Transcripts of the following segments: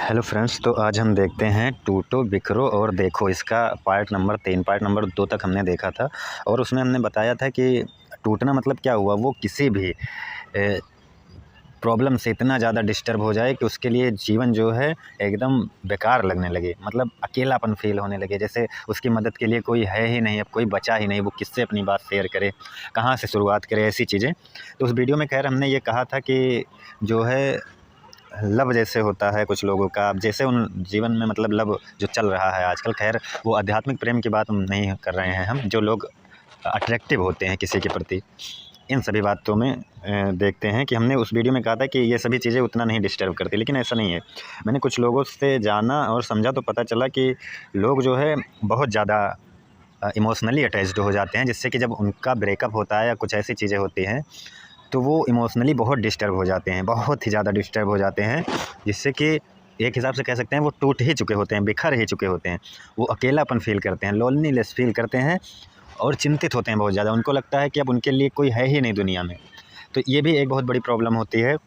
Hello friends, तो आज हम देखते हैं टूटो बिखरो और देखो। इसका पार्ट नंबर 3 पार्ट नंबर 2 तक हमने देखा था और उसमें हमने बताया था कि टूटना मतलब क्या हुआ। वो किसी भी प्रॉब्लम से इतना ज़्यादा डिस्टर्ब हो जाए कि उसके लिए जीवन जो है एकदम बेकार लगने लगे, मतलब अकेलापन फ़ील होने लगे, जैसे उसकी मदद के लिए कोई है ही नहीं, अब कोई बचा ही नहीं, वो किससे अपनी बात शेयर करे, कहाँ से शुरुआत करे, ऐसी चीज़ें। तो उस वीडियो में खैर हमने ये कहा था कि जो है लव जैसे होता है कुछ लोगों का, अब जैसे उन जीवन में मतलब लव जो चल रहा है आजकल, खैर वो आध्यात्मिक प्रेम की बात हम नहीं कर रहे हैं। हम जो लोग अट्रैक्टिव होते हैं किसी के प्रति, इन सभी बातों में देखते हैं कि हमने उस वीडियो में कहा था कि ये सभी चीज़ें उतना नहीं डिस्टर्ब करती, लेकिन ऐसा नहीं है। मैंने कुछ लोगों से जाना और समझा तो पता चला कि लोग जो है बहुत ज़्यादा इमोशनली अटैच्ड हो जाते हैं, जिससे कि जब उनका ब्रेकअप होता है या कुछ ऐसी चीज़ें होती हैं तो वो इमोशनली बहुत डिस्टर्ब हो जाते हैं, बहुत ही ज़्यादा डिस्टर्ब हो जाते हैं, जिससे कि एक हिसाब से कह सकते हैं वो टूट ही चुके होते हैं, बिखर ही चुके होते हैं। वो अकेलापन फ़ील करते हैं, लोनलीनेस फ़ील करते हैं और चिंतित होते हैं बहुत ज़्यादा। उनको लगता है कि अब उनके लिए कोई है ही नहीं दुनिया में। तो ये भी एक बहुत बड़ी प्रॉब्लम होती है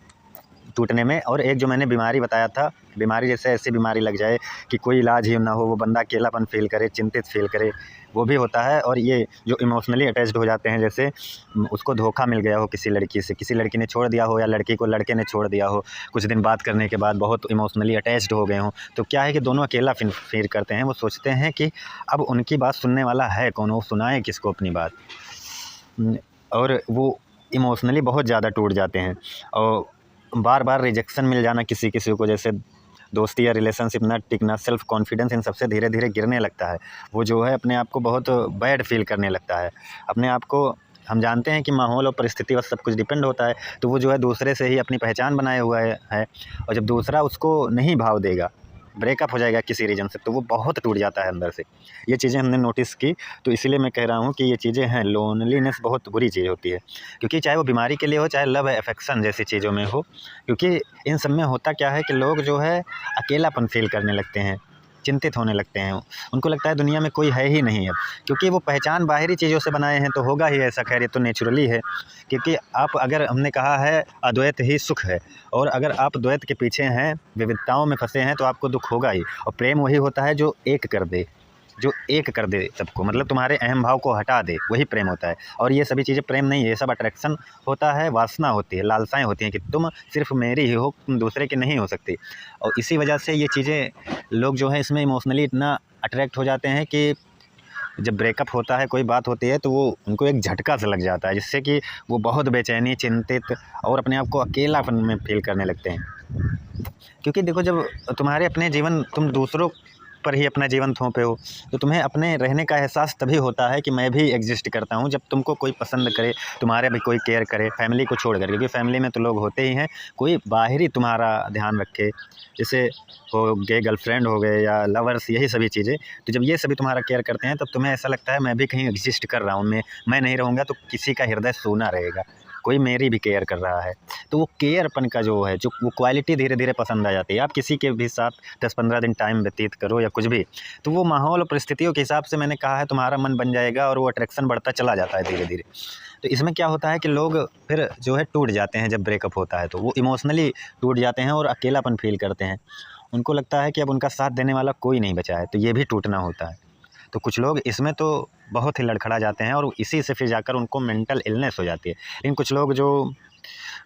टूटने में। और एक जो मैंने बीमारी बताया था, बीमारी जैसे ऐसी बीमारी लग जाए कि कोई इलाज ही ना हो, वो बंदा अकेलापन फ़ील करे, चिंतित फ़ील करे, वो भी होता है। और ये जो इमोशनली अटैच्ड हो जाते हैं, जैसे उसको धोखा मिल गया हो किसी लड़की से, किसी लड़की ने छोड़ दिया हो या लड़की को लड़के ने छोड़ दिया हो, कुछ दिन बात करने के बाद बहुत इमोशनली अटैच्ड हो गए हों, तो क्या है कि दोनों अकेला फ़ील करते हैं। वो सोचते हैं कि अब उनकी बात सुनने वाला है कौन, वो सुनाए किसको अपनी बात। और वो इमोशनली बहुत ज़्यादा टूट जाते हैं और बार बार रिजेक्शन मिल जाना किसी किसी को, जैसे दोस्ती या रिलेशनशिप ना टिकना, सेल्फ़ कॉन्फिडेंस इन सबसे धीरे धीरे गिरने लगता है। वो जो है अपने आप को बहुत बैड फील करने लगता है। अपने आप को हम जानते हैं कि माहौल और परिस्थिति पर सब कुछ डिपेंड होता है, तो वो जो है दूसरे से ही अपनी पहचान बनाए हुआ है। और जब दूसरा उसको नहीं भाव देगा, ब्रेकअप हो जाएगा किसी रीज़न से, तो वो बहुत टूट जाता है अंदर से। ये चीज़ें हमने नोटिस की, तो इसीलिए मैं कह रहा हूँ कि ये चीज़ें हैं, लोनलीनेस बहुत बुरी चीज़ होती है। क्योंकि चाहे वो बीमारी के लिए हो, चाहे लव अफेक्शन जैसी चीज़ों में हो, क्योंकि इन सब में होता क्या है कि लोग जो है अकेलापन फ़ील करने लगते हैं, चिंतित होने लगते हैं। उनको लगता है दुनिया में कोई है ही नहीं अब, क्योंकि वो पहचान बाहरी चीज़ों से बनाए हैं, तो होगा ही ऐसा। खैर ये तो नेचुरली है, क्योंकि आप, अगर हमने कहा है अद्वैत ही सुख है, और अगर आप द्वैत के पीछे हैं, विविधताओं में फंसे हैं, तो आपको दुख होगा ही। और प्रेम वही होता है जो एक कर दे, जो एक कर दे सबको, मतलब तुम्हारे अहम भाव को हटा दे, वही प्रेम होता है। और ये सभी चीज़ें प्रेम नहीं है, ये सब अट्रैक्शन होता है, वासना होती है, लालसाएँ होती हैं कि तुम सिर्फ़ मेरी ही हो, तुम दूसरे की नहीं हो सकती। और इसी वजह से ये चीज़ें, लोग जो हैं इसमें इमोशनली इतना अट्रैक्ट हो जाते हैं कि जब ब्रेकअप होता है, कोई बात होती है, तो वो उनको एक झटका सा लग जाता है, जिससे कि वो बहुत बेचैनी, चिंतित और अपने आप को अकेलापन में फ़ील करने लगते हैं। क्योंकि देखो, जब तुम्हारे अपने जीवन, तुम दूसरों पर ही अपना जीवन थोपे हो, तो तुम्हें अपने रहने का एहसास तभी होता है कि मैं भी एग्जिस्ट करता हूँ, जब तुमको कोई पसंद करे, तुम्हारे भी कोई केयर करे, फैमिली को छोड़कर। क्योंकि फैमिली में तो लोग होते ही हैं, कोई बाहरी तुम्हारा ध्यान रखे, जैसे हो गए गर्लफ्रेंड हो गए या लवर्स, यही सभी चीज़ें। तो जब ये सभी तुम्हारा केयर करते हैं, तब तुम्हें ऐसा लगता है मैं भी कहीं एग्जिस्ट कर रहा हूँ। मैं नहीं रहूँगा तो किसी का हृदय सूना रहेगा, कोई मेरी भी केयर कर रहा है। तो वो केयरपन का जो है, जो वो क्वालिटी धीरे धीरे पसंद आ जाती है। आप किसी के भी साथ 10-15 दिन टाइम व्यतीत करो या कुछ भी, तो वो माहौल और परिस्थितियों के हिसाब से, मैंने कहा है, तुम्हारा मन बन जाएगा और वो अट्रैक्शन बढ़ता चला जाता है धीरे धीरे। तो इसमें क्या होता है कि लोग फिर जो है टूट जाते हैं। जब ब्रेकअप होता है तो वो इमोशनली टूट जाते हैं और अकेलापन फील करते हैं। उनको लगता है कि अब उनका साथ देने वाला कोई नहीं बचा है, तो ये भी टूटना होता है। तो कुछ लोग इसमें तो बहुत ही लड़खड़ा जाते हैं और इसी से फिर जाकर उनको मेंटल इलनेस हो जाती है। लेकिन कुछ लोग जो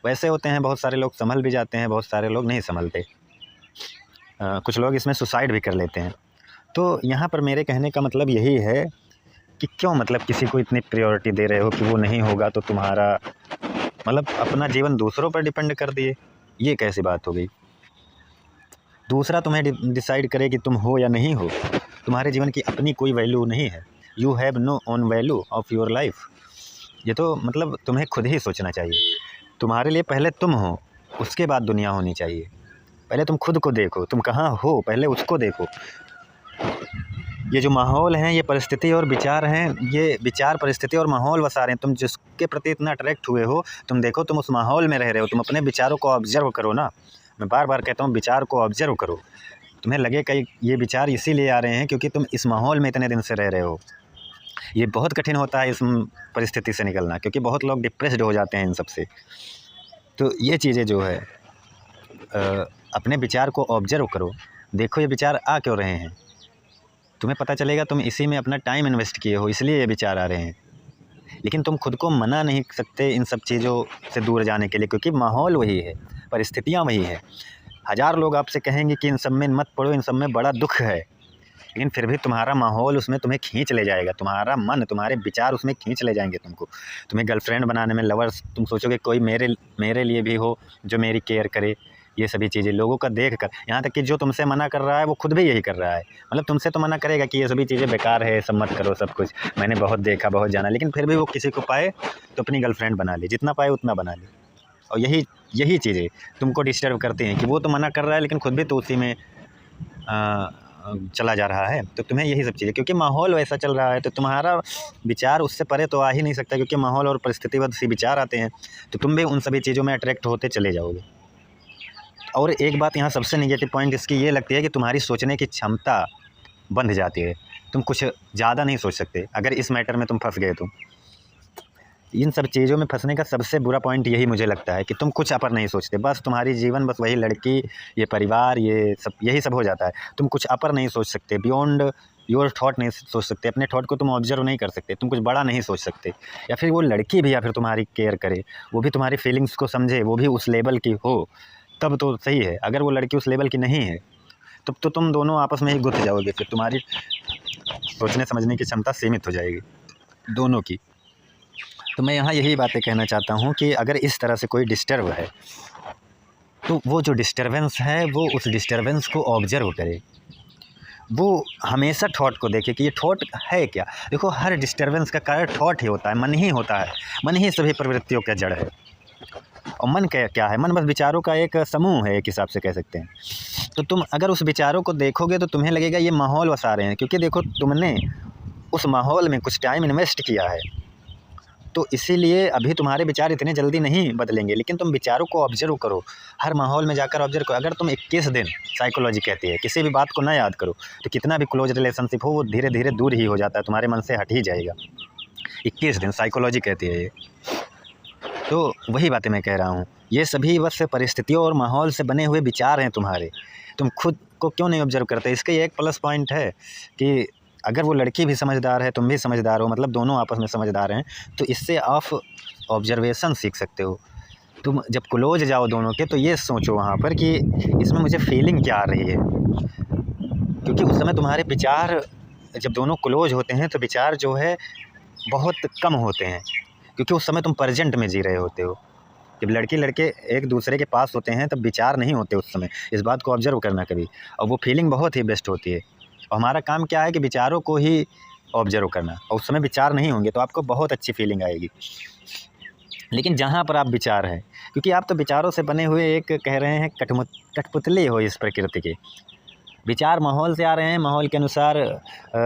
वैसे होते हैं, बहुत सारे लोग संभल भी जाते हैं, बहुत सारे लोग नहीं संभलते। कुछ लोग इसमें सुसाइड भी कर लेते हैं। तो यहाँ पर मेरे कहने का मतलब यही है कि क्यों, मतलब किसी को इतनी प्रायोरिटी दे रहे हो कि वो नहीं होगा तो तुम्हारा, मतलब अपना जीवन दूसरों पर डिपेंड कर दिए, ये कैसी बात हो गई। दूसरा तुम्हें डिसाइड करे कि तुम हो या नहीं हो। तुम्हारे जीवन की अपनी कोई वैल्यू नहीं है। You have no own value of your life. ये तो मतलब तुम्हें खुद ही सोचना चाहिए। तुम्हारे लिए पहले तुम हो, उसके बाद दुनिया होनी चाहिए। पहले तुम खुद को देखो, तुम कहाँ हो, पहले उसको देखो। ये जो माहौल हैं, ये परिस्थिति और विचार हैं, ये विचार, परिस्थिति और माहौल बसा रहे हैं। तुम जिसके प्रति इतना अट्रैक्ट हुए हो, तुम देखो, तुम उस माहौल में रह रहे हो, तुम अपने विचारों को ऑब्जर्व करो ना। मैं बार बार कहता हूँ, विचार को ऑब्जर्व करो। तुम्हें लगेगा ये विचार इसीलिए आ रहे हैं क्योंकि तुम इस माहौल में इतने दिन से रह रहे हो। ये बहुत कठिन होता है इस परिस्थिति से निकलना, क्योंकि बहुत लोग डिप्रेस्ड हो जाते हैं इन सब से। तो ये चीज़ें जो है अपने विचार को ऑब्जर्व करो, देखो ये विचार आ क्यों रहे हैं, तुम्हें पता चलेगा तुम इसी में अपना टाइम इन्वेस्ट किए हो, इसलिए ये विचार आ रहे हैं। लेकिन तुम खुद को मना नहीं सकते इन सब चीज़ों से दूर जाने के लिए, क्योंकि माहौल वही है, परिस्थितियाँ वही है। हज़ार लोग आपसे कहेंगे कि इन सब में मत पड़ो, इन सब में बड़ा दुख है, लेकिन फिर भी तुम्हारा माहौल उसमें तुम्हें खींच ले जाएगा, तुम्हारा मन, तुम्हारे विचार उसमें खींच ले जाएंगे तुमको। तुम्हें गर्लफ्रेंड बनाने में, लवर्स, तुम सोचोगे कोई मेरे लिए भी हो जो मेरी केयर करे। ये सभी चीज़ें लोगों का देख कर, यहाँ तक कि जो तुमसे मना कर रहा है वो खुद भी यही कर रहा है। मतलब तुमसे तो मना करेगा कि ये सभी चीज़ें बेकार है, सब मत करो, सब कुछ मैंने बहुत देखा, बहुत जाना, लेकिन फिर भी वो किसी को पाए तो अपनी गर्लफ्रेंड बना ले, जितना पाए उतना बना ले। और यही चीज़ें तुमको डिस्टर्ब करती हैं कि वो तो मना कर रहा है लेकिन खुद भी तो उसी में चला जा रहा है। तो तुम्हें यही सब चीज़ें, क्योंकि माहौल वैसा चल रहा है, तो तुम्हारा विचार उससे परे तो आ ही नहीं सकता, क्योंकि माहौल और परिस्थितिवत से विचार आते हैं, तो तुम भी उन सभी चीज़ों में अट्रैक्ट होते चले जाओगे। और एक बात यहाँ सबसे नेगेटिव पॉइंट इसकी ये लगती है कि तुम्हारी सोचने की क्षमता बंध जाती है, तुम कुछ ज़्यादा नहीं सोच सकते। अगर इस मैटर में तुम फंस गए तो इन सब चीज़ों में फंसने का सबसे बुरा पॉइंट यही मुझे लगता है कि तुम कुछ अपर नहीं सोचते, बस तुम्हारी जीवन, बस वही लड़की, ये परिवार, ये सब, यही सब हो जाता है। तुम कुछ अपर नहीं सोच सकते, बियॉन्ड योर थॉट नहीं सोच सकते, अपने थॉट को तुम ऑब्जर्व नहीं कर सकते, तुम कुछ बड़ा नहीं सोच सकते। या फिर वो लड़की भी या फिर तुम्हारी केयर करे, वो भी तुम्हारी फीलिंग्स को समझे, वो भी उस लेवल की हो, तब तो सही है। अगर वो लड़की उस लेवल की नहीं है तब तो तुम दोनों आपस में ही गुथ जाओगे, फिर तुम्हारी सोचने समझने की क्षमता सीमित हो जाएगी दोनों की। तो मैं यहाँ यही बातें कहना चाहता हूँ कि अगर इस तरह से कोई डिस्टर्ब है तो वो जो डिस्टर्बेंस है वो उस डिस्टर्बेंस को ऑब्जर्व करे, वो हमेशा थॉट को देखे कि ये थॉट है क्या। देखो, हर डिस्टर्बेंस का कारण थॉट ही होता है, मन ही होता है, मन ही सभी प्रवृत्तियों का जड़ है। और मन क्या है? मन बस विचारों का एक समूह है, एक हिसाब से कह सकते हैं। तो तुम अगर उस विचारों को देखोगे तो तुम्हें लगेगा ये माहौल बसा रहे हैं, क्योंकि देखो तुमने उस माहौल में कुछ टाइम इन्वेस्ट किया है, तो इसीलिए अभी तुम्हारे विचार इतने जल्दी नहीं बदलेंगे। लेकिन तुम विचारों को ऑब्जर्व करो, हर माहौल में जाकर ऑब्जर्व करो। अगर तुम 21 दिन, साइकोलॉजी कहती है, किसी भी बात को ना याद करो तो कितना भी क्लोज रिलेशनशिप हो वो धीरे धीरे दूर ही हो जाता है, तुम्हारे मन से हट ही जाएगा। 21 दिन साइकोलॉजी कहती है ये। तो वही बातें मैं कह रहा हूँ, ये सभी बस परिस्थितियों और माहौल से बने हुए विचार हैं तुम्हारे। तुम खुद को क्यों नहीं ऑब्जर्व करते? इसका ये एक प्लस पॉइंट है कि अगर वो लड़की भी समझदार है, तुम भी समझदार हो, मतलब दोनों आपस में समझदार हैं, तो इससे आप ऑब्जर्वेशन सीख सकते हो। तुम जब क्लोज जाओ दोनों के तो ये सोचो वहाँ पर कि इसमें मुझे फीलिंग क्या आ रही है, क्योंकि उस समय तुम्हारे विचार, जब दोनों क्लोज होते हैं तो विचार जो है बहुत कम होते हैं, क्योंकि उस समय तुम प्रेजेंट में जी रहे होते हो। जब लड़के एक दूसरे के पास होते हैं तब विचार नहीं होते उस समय, इस बात को ऑब्जर्व करना कभी। और वो फीलिंग बहुत ही बेस्ट होती है, और हमारा काम क्या है कि विचारों को ही ऑब्जर्व करना, और उस समय विचार नहीं होंगे तो आपको बहुत अच्छी फीलिंग आएगी। लेकिन जहाँ पर आप विचार हैं, क्योंकि आप तो विचारों से बने हुए एक कह रहे हैं कठपुतली हो इस प्रकृति के। विचार माहौल से आ रहे हैं, माहौल के अनुसार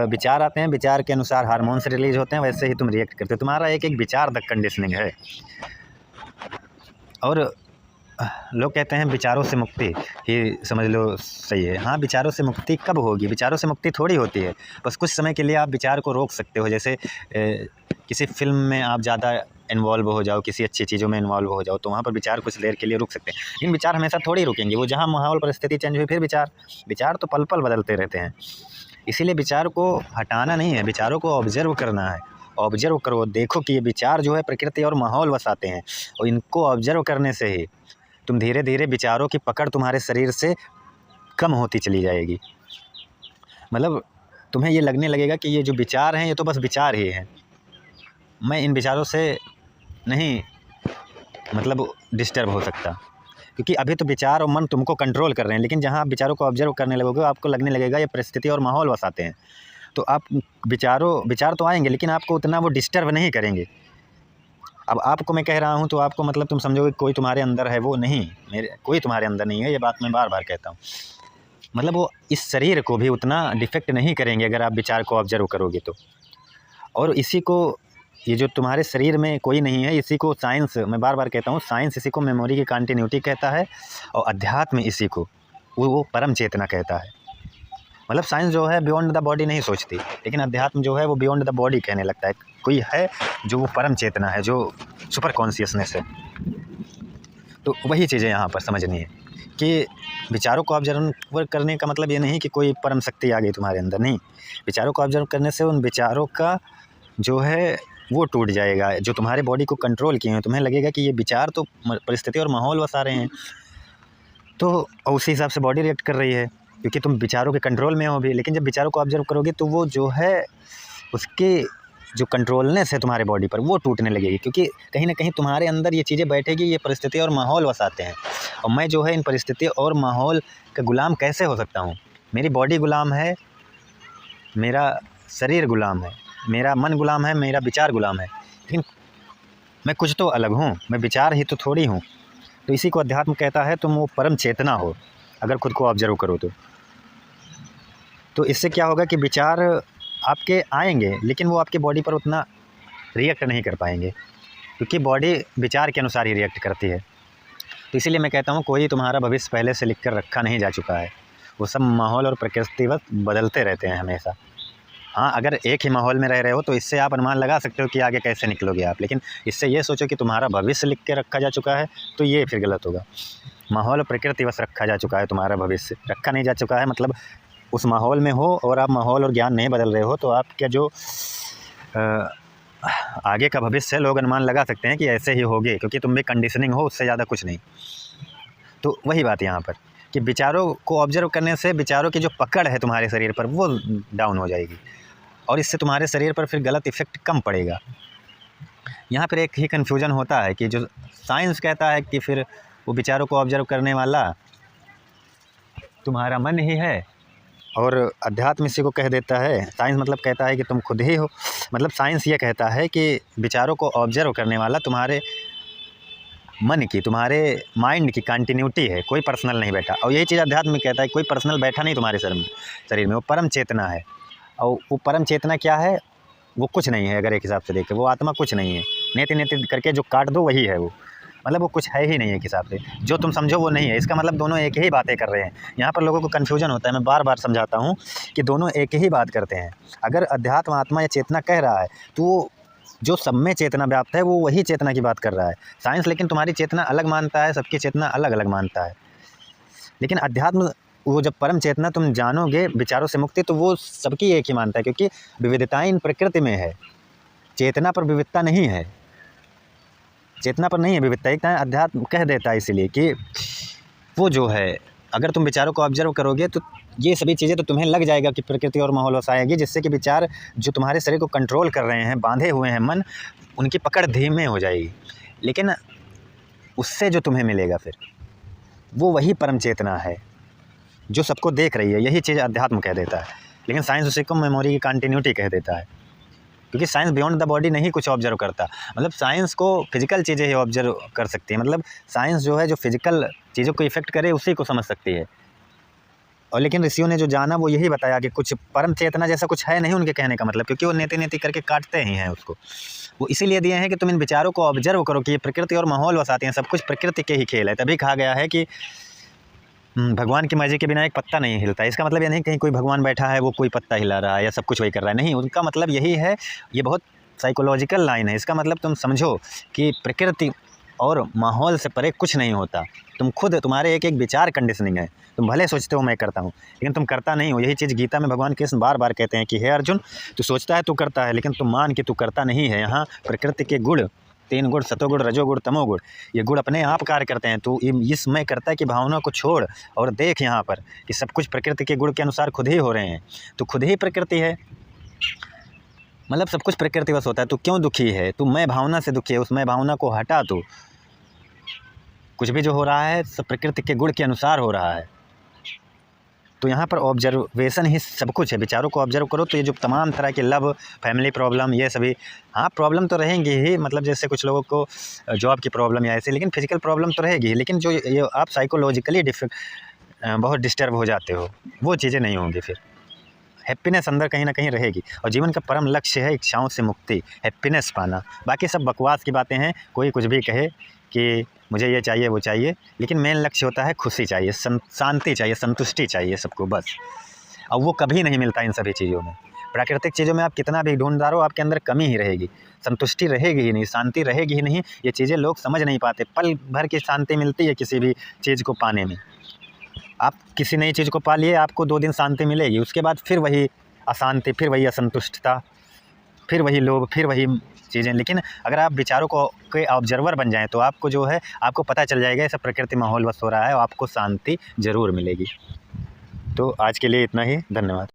विचार आते हैं, विचार के अनुसार हार्मोन्स रिलीज होते हैं, वैसे ही तुम रिएक्ट करते हो। तुम्हारा एक विचार तक कंडीशनिंग है। और लोग कहते हैं विचारों से मुक्ति ही समझ लो सही है। हाँ, विचारों से मुक्ति कब होगी? विचारों से मुक्ति थोड़ी होती है, बस कुछ समय के लिए आप विचार को रोक सकते हो। जैसे किसी फिल्म में आप ज़्यादा इन्वॉल्व हो जाओ, किसी अच्छी चीज़ों में इन्वॉल्व हो जाओ, तो वहाँ पर विचार कुछ देर के लिए रुक सकते हैं। लेकिन विचार हमेशा थोड़ी रुकेंगे, वो जहाँ माहौल परिस्थिति चेंज हुई फिर विचार तो पल पल बदलते रहते हैं। इसीलिए विचार को हटाना नहीं है, विचारों को ऑब्जर्व करना है। ऑब्जर्व करो, देखो कि ये विचार जो है प्रकृति और माहौल बसाते हैं, और इनको ऑब्जर्व करने से ही तुम धीरे धीरे विचारों की पकड़ तुम्हारे शरीर से कम होती चली जाएगी। मतलब तुम्हें ये लगने लगेगा कि ये जो विचार हैं ये तो बस विचार ही हैं, मैं इन विचारों से नहीं मतलब डिस्टर्ब हो सकता, क्योंकि अभी तो विचार और मन तुमको कंट्रोल कर रहे हैं। लेकिन जहाँ आप विचारों को ऑब्जर्व करने लगोगे आपको लगने लगेगा ये परिस्थिति और माहौल बसाते हैं, तो आप विचार तो आएंगे लेकिन आपको उतना वो डिस्टर्ब नहीं करेंगे। अब आपको मैं कह रहा हूँ तो आपको मतलब तुम समझोगे कोई तुम्हारे अंदर है, वो नहीं, कोई तुम्हारे अंदर नहीं है। ये बात मैं बार बार कहता हूँ। मतलब वो इस शरीर को भी उतना डिफेक्ट नहीं करेंगे अगर आप विचार को ऑब्जर्व करोगे तो। और इसी को, ये जो तुम्हारे शरीर में कोई नहीं है, इसी को साइंस, मैं बार बार कहता हूँ, साइंस इसी को मेमोरी की कंटिन्यूटी कहता है, और अध्यात्म इसी को वो परम चेतना कहता है। मतलब साइंस जो है बियॉन्ड द बॉडी नहीं सोचती, लेकिन अध्यात्म जो है वो बियॉन्ड द बॉडी कहने लगता है। कोई है जो वो परम चेतना है, जो सुपर कॉन्शियसनेस है। तो वही चीज़ें यहाँ पर समझनी है कि विचारों को ऑब्जर्व करने का मतलब ये नहीं कि कोई परम शक्ति आ गई तुम्हारे अंदर, नहीं। विचारों को ऑब्जर्व करने से उन विचारों का जो है वो टूट जाएगा, जो तुम्हारे बॉडी को कंट्रोल किए हैं। तुम्हें लगेगा कि ये विचार तो परिस्थिति और माहौल बसा रहे हैं, तो उसी हिसाब से बॉडी रिएक्ट कर रही है, क्योंकि तुम विचारों के कंट्रोल में हो भी। लेकिन जब विचारों को ऑब्जर्व करोगे तो वो जो है उसके जो कंट्रोलनेस है तुम्हारे बॉडी पर वो टूटने लगेगी, क्योंकि कहीं ना कहीं तुम्हारे अंदर ये चीज़ें बैठेगी, ये परिस्थिति और माहौल वसाते हैं। और मैं जो है इन परिस्थिति और माहौल का गुलाम कैसे हो सकता हूँ? मेरी बॉडी गुलाम है, मेरा शरीर गुलाम है, मेरा मन गुलाम है, मेरा विचार गुलाम है, लेकिन मैं कुछ तो अलग हूँ, मैं विचार ही तो थोड़ी हूँ। तो इसी को अध्यात्म कहता है, तुम वो परम चेतना हो अगर खुद को ऑब्जर्व करो तो इससे क्या होगा कि विचार आपके आएंगे, लेकिन वो आपके बॉडी पर उतना रिएक्ट नहीं कर पाएंगे, क्योंकि बॉडी विचार के अनुसार ही रिएक्ट करती है। तो इसीलिए मैं कहता हूँ कोई तुम्हारा भविष्य पहले से लिख कर रखा नहीं जा चुका है, वो सब माहौल और प्रकृति बस बदलते रहते हैं हमेशा। हाँ, अगर एक ही माहौल में रह रहे हो तो इससे आप अनुमान लगा सकते हो कि आगे कैसे निकलोगे आप, लेकिन इससे ये सोचो कि तुम्हारा भविष्य लिख के रखा जा चुका है तो ये फिर गलत होगा। माहौल और प्रकृति बस रखा जा चुका है, तुम्हारा भविष्य रखा नहीं जा चुका है। मतलब उस माहौल में हो और आप माहौल और ज्ञान नहीं बदल रहे हो तो आपका जो आगे का भविष्य है लोग अनुमान लगा सकते हैं कि ऐसे ही होगे, क्योंकि तुम भी कंडीशनिंग हो, उससे ज़्यादा कुछ नहीं। तो वही बात यहाँ पर कि विचारों को ऑब्जर्व करने से विचारों की जो पकड़ है तुम्हारे शरीर पर वो डाउन हो जाएगी, और इससे तुम्हारे शरीर पर फिर गलत इफ़ेक्ट कम पड़ेगा। यहाँ पर एक ही कन्फ्यूजन होता है कि जो साइंस कहता है कि फिर वो विचारों को ऑब्जर्व करने वाला तुम्हारा मन ही है, और अध्यात्म इसी को कह देता है, साइंस मतलब कहता है कि तुम खुद ही हो। मतलब साइंस ये कहता है कि विचारों को ऑब्जर्व करने वाला तुम्हारे मन की, तुम्हारे माइंड की कंटिन्यूटी है, कोई पर्सनल नहीं बैठा। और यही चीज़ अध्यात्म में कहता है कोई पर्सनल बैठा नहीं तुम्हारे शरीर में, वो परम चेतना है। और वो परम चेतना क्या है? वो कुछ नहीं है, अगर एक हिसाब से देखें वो आत्मा कुछ नहीं है। नेति नेति करके जो काट दो वही है वो, मतलब वो कुछ है ही नहीं एक हिसाब से। जो तुम समझो वो नहीं है, इसका मतलब दोनों एक ही बातें कर रहे हैं। यहाँ पर लोगों को कन्फ्यूजन होता है, मैं बार बार समझाता हूँ कि दोनों एक ही बात करते हैं। अगर अध्यात्म आत्मा या चेतना कह रहा है तो वो जो सब में चेतना व्याप्त है वो वही चेतना की बात कर रहा है। साइंस लेकिन तुम्हारी चेतना अलग मानता है, सबकी चेतना अलग अलग मानता है। लेकिन अध्यात्म वो जब परम चेतना तुम जानोगे विचारों से मुक्ति, तो वो सबकी एक ही मानता है, क्योंकि विविधताएं इन प्रकृति में है, चेतना पर विविधता नहीं है, चेतना पर नहीं है विविधता। एक अध्यात्म कह देता है इसीलिए कि वो जो है अगर तुम विचारों को ऑब्जर्व करोगे तो ये सभी चीज़ें तो तुम्हें लग जाएगा कि प्रकृति और माहौल वसाएगी, जिससे कि विचार जो तुम्हारे शरीर को कंट्रोल कर रहे हैं, बांधे हुए हैं मन, उनकी पकड़ धीमे हो जाएगी। लेकिन उससे जो तुम्हें मिलेगा फिर वो वही परम चेतना है जो सबको देख रही है। यही चीज़ अध्यात्म कह देता है, लेकिन साइंस उसी को मेमोरी की कंटिन्यूटी कह देता है, क्योंकि साइंस बियॉन्ड द बॉडी नहीं कुछ ऑब्जर्व करता। मतलब साइंस को फिजिकल चीज़ें ही ऑब्जर्व कर सकती है, मतलब साइंस जो है जो फिजिकल चीज़ों को इफ़ेक्ट करे उसी को समझ सकती है। और लेकिन ऋषियों ने जो जाना वो यही बताया कि कुछ परम चेतना जैसा कुछ है नहीं उनके कहने का मतलब, क्योंकि वो नेति नेति करके काटते ही हैं उसको। वो इसीलिए दिए हैं कि तुम इन विचारों को ऑब्जर्व करो कि ये प्रकृति और माहौल वसाते हैं, सब कुछ प्रकृति के ही खेल है। तभी कहा गया है कि भगवान की मर्जी के बिना एक पत्ता नहीं हिलता। इसका मतलब ये नहीं कहीं कोई भगवान बैठा है वो कोई पत्ता हिला रहा है या सब कुछ वही कर रहा है, नहीं। उनका मतलब यही है, ये बहुत साइकोलॉजिकल लाइन है। इसका मतलब तुम समझो कि प्रकृति और माहौल से परे कुछ नहीं होता। तुम खुद, तुम्हारे एक एक विचार कंडीशनिंग है। तुम भले सोचते हो मैं करता हूँ, लेकिन तुम करता नहीं हो। यही चीज़ गीता में भगवान कृष्ण बार बार कहते हैं कि हे अर्जुन, तू सोचता है तू करता है, लेकिन तुम मान कि तू करता नहीं है। यहाँ प्रकृति के गुण, 3 गुण, सतोगुण, रजोगुण, तमोगुण, ये गुण अपने आप कार्य करते हैं। तो इस मैं करता है कि भावना को छोड़ और देख यहाँ पर कि सब कुछ प्रकृति के गुण के अनुसार खुद ही हो रहे हैं। तो खुद ही प्रकृति है, मतलब सब कुछ प्रकृति बस होता है। तू क्यों दुखी है? तू मैं भावना से दुखी है, उस मैं भावना को हटा। तो कुछ भी जो हो रहा है सब प्रकृति के गुण के अनुसार हो रहा है। तो यहाँ पर ऑब्जर्वेशन ही सब कुछ है। विचारों को ऑब्जर्व करो तो ये जो तमाम तरह के लव, फैमिली प्रॉब्लम, ये सभी, हाँ प्रॉब्लम तो रहेंगी ही, मतलब जैसे कुछ लोगों को जॉब की प्रॉब्लम या ऐसे, लेकिन फिजिकल प्रॉब्लम तो रहेगी। लेकिन जो ये आप साइकोलॉजिकली बहुत डिस्टर्ब हो जाते हो वो चीज़ें नहीं होंगी। फिर हैप्पीनेस अंदर कहीं ना कहीं रहेगी। और जीवन का परम लक्ष्य है इच्छाओं से मुक्ति, हैप्पीनेस पाना। बाकी सब बकवास की बातें हैं, कोई कुछ भी कहे कि मुझे ये चाहिए वो चाहिए, लेकिन मेन लक्ष्य होता है खुशी चाहिए, शांति चाहिए, संतुष्टि चाहिए सबको बस। और वो कभी नहीं मिलता इन सभी चीज़ों में। प्राकृतिक चीज़ों में आप कितना भी ढूंढ रहो आपके अंदर कमी ही रहेगी, संतुष्टि रहेगी ही नहीं, शांति रहेगी ही नहीं। ये चीज़ें लोग समझ नहीं पाते। पल भर की शांति मिलती है किसी भी चीज़ को पाने में, आप किसी नई चीज़ को पालिए, आपको 2 दिन शांति मिलेगी, उसके बाद फिर वही अशांति, फिर वही असंतुष्टता, फिर वही लोभ, फिर वही चीज़ें। लेकिन अगर आप विचारों को के ऑब्जर्वर बन जाएँ तो आपको जो है आपको पता चल जाएगा ऐसा प्रकृति माहौल बस हो रहा है और आपको शांति ज़रूर मिलेगी। तो आज के लिए इतना ही, धन्यवाद।